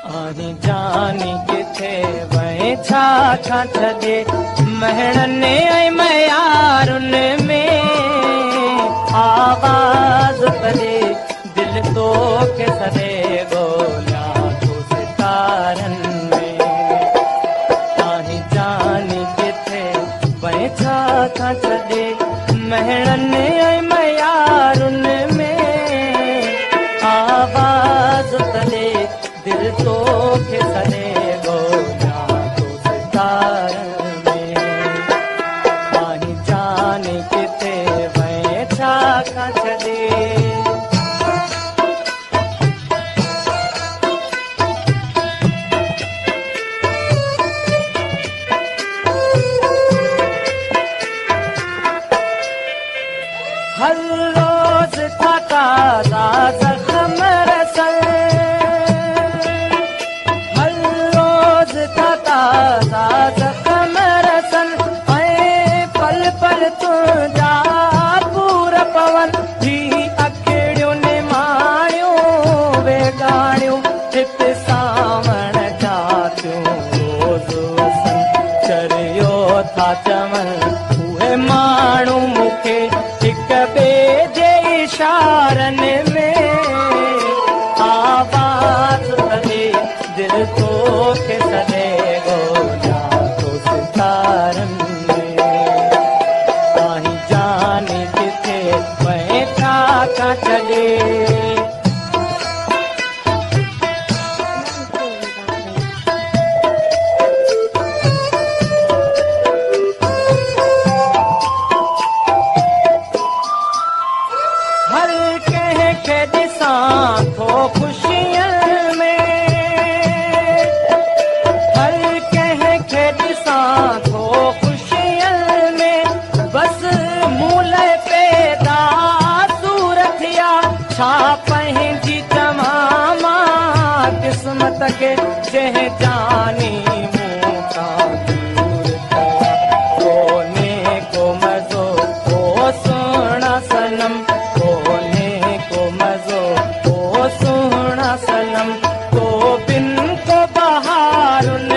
आही जानी किथे वहे छा छा छॾे महणने ऐं मयारुन में आवाज़ तॾे दिल तो के सॾे ॻोल्हिया तो सितारन में आही जानी किथे वहे छा छा छॾे महणने ऐं मयारुन में आवाज़ तॾे दिल तो के सॾे ॻोल्हिया तो सितारन में आही जानी किथे वहे छा छा छॾे हर रोज था ताज़ा ज़ख्म रसल हर रोज था ताज़ा ज़ख्म रसल ऐं पल पल तुंहिंजा पूर पवन ही अखिड़ियूं निमाणियूं वेगाणियूं हिते सावण जातियूं रोज़ वसन चरियो था चवनि उहे माण्हू मूंखे हिक ॿिए जे इशारन में आवाज़ तॾे दिल तो के सॾे ॻोल्हिया तो सितारन में आही जानी किथे वहे छा छा छॾे हर कंहिंखे ॾिसां थो ख़ुशियुनि में हर कंहिंखे ॾिसां थो ख़ुशियुनि में बसि मूं लाइ पैदा सूरत थिया छा पंहिंजी तमामा क़िस्मत खे जंहिं जानी मूं खां दूर कया कोन्हे को मज़ो को सुहिणा सनम कोन्हे को मज़ो ओ सुहिणा सनम तो बिन को बहारुन